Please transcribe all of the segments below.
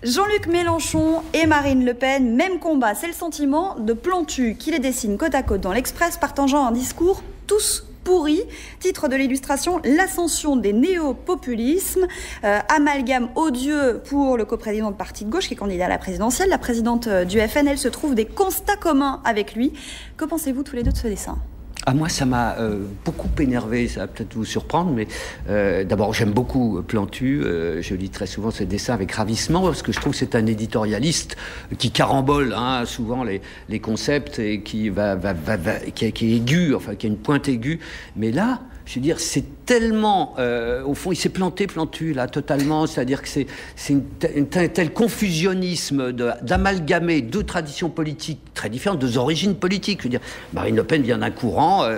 Jean-Luc Mélenchon et Marine Le Pen, même combat, c'est le sentiment de Plantu qui les dessine côte à côte dans l'Express, partageant un discours tous pourris. Titre de l'illustration, l'ascension des néo-populismes, amalgame odieux pour le coprésident de parti de gauche qui est candidat à la présidentielle. La présidente du FN, elle se trouve des constats communs avec lui. Que pensez-vous tous les deux de ce dessin ? Moi, ça m'a beaucoup énervé, ça va peut-être vous surprendre, mais d'abord, j'aime beaucoup Plantu, je lis très souvent ses dessins avec ravissement, parce que je trouve que c'est un éditorialiste qui carambole souvent les concepts et qui est aigu, enfin qui a une pointe aiguë, mais là, je veux dire, c'est tellement... au fond, il s'est planté, Plantu, là, totalement. C'est-à-dire que c'est un tel confusionnisme d'amalgamer deux traditions politiques très différentes, deux origines politiques. Je veux dire, Marine Le Pen vient d'un courant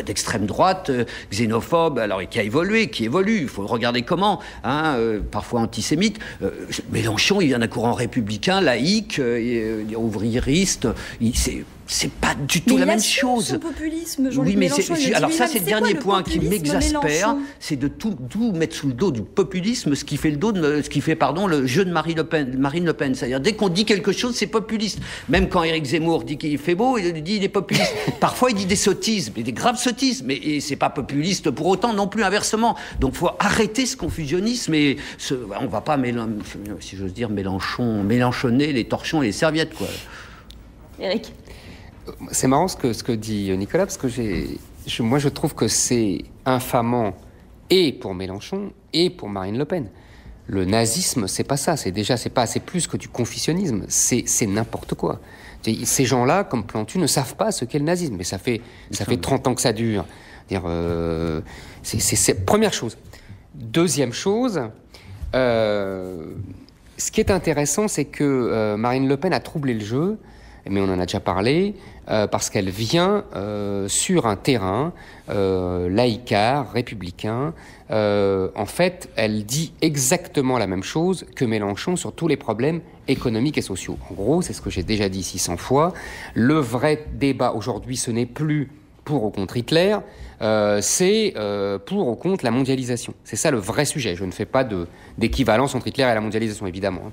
d'extrême droite, xénophobe, alors qui a évolué, qui évolue. Il faut regarder comment, parfois antisémite. Mélenchon, il vient d'un courant républicain, laïque, ouvriériste. C'est pas du tout la même chose. Son populisme, Jean-Luc oui, mais Mélenchon, alors ça, c'est le dernier point qui m'exaspère, Mélenchon, c'est de tout mettre sous le dos du populisme, ce qui fait le jeu de Marine Le Pen. C'est-à-dire, dès qu'on dit quelque chose, c'est populiste. Même quand Éric Zemmour dit qu'il fait beau, il dit qu'il est populiste. Parfois, il dit des sottises, mais des graves sottises. Mais c'est pas populiste pour autant non plus, inversement. Donc, faut arrêter ce confusionnisme et on va pas, si j'ose dire, mélenchonner les torchons et les serviettes, quoi. Éric. C'est marrant ce que dit Nicolas, parce que moi je trouve que c'est infamant et pour Mélenchon et pour Marine Le Pen. Le nazisme, c'est pas ça, c'est plus que du confusionnisme, c'est n'importe quoi. Ces gens-là, comme Plantu, ne savent pas ce qu'est le nazisme, mais ça fait 30 ans que ça dure. C'est première chose. Deuxième chose, ce qui est intéressant, c'est que Marine Le Pen a troublé le jeu, mais on en a déjà parlé, parce qu'elle vient sur un terrain laïcard, républicain. En fait, elle dit exactement la même chose que Mélenchon sur tous les problèmes économiques et sociaux. En gros, c'est ce que j'ai déjà dit 600 fois. Le vrai débat aujourd'hui, ce n'est plus pour ou contre Hitler, c'est pour ou contre la mondialisation. C'est ça le vrai sujet. Je ne fais pas d'équivalence entre Hitler et la mondialisation, évidemment.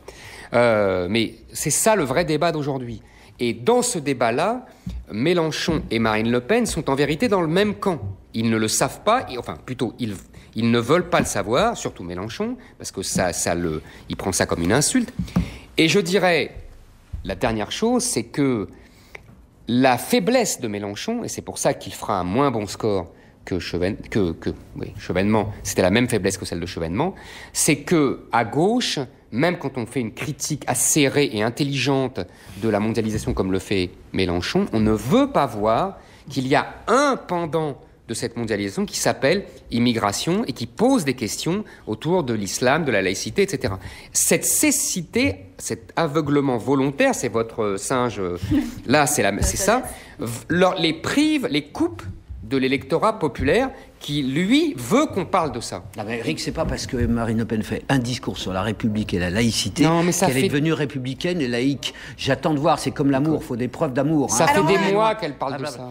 Mais c'est ça le vrai débat d'aujourd'hui. Et dans ce débat-là, Mélenchon et Marine Le Pen sont en vérité dans le même camp. Ils ne le savent pas, ils ne veulent pas le savoir, surtout Mélenchon, parce que il prend ça comme une insulte. Et je dirais, la dernière chose, c'est que la faiblesse de Mélenchon, et c'est pour ça qu'il fera un moins bon score que Chevènement, c'était la même faiblesse que celle de Chevènement, c'est que à gauche, même quand on fait une critique acérée et intelligente de la mondialisation comme le fait Mélenchon, on ne veut pas voir qu'il y a un pendant de cette mondialisation qui s'appelle immigration et qui pose des questions autour de l'islam, de la laïcité, etc. Cette cécité, cet aveuglement volontaire, c'est votre singe, là c'est ça, les prive, les coupe de l'électorat populaire qui, lui, veut qu'on parle de ça. Non, mais Eric, c'est pas parce que Marine Le Pen fait un discours sur la République et la laïcité qu'elle est devenue républicaine et laïque. J'attends de voir, c'est comme l'amour, il faut des preuves d'amour. Ça fait des mois qu'elle parle de ça.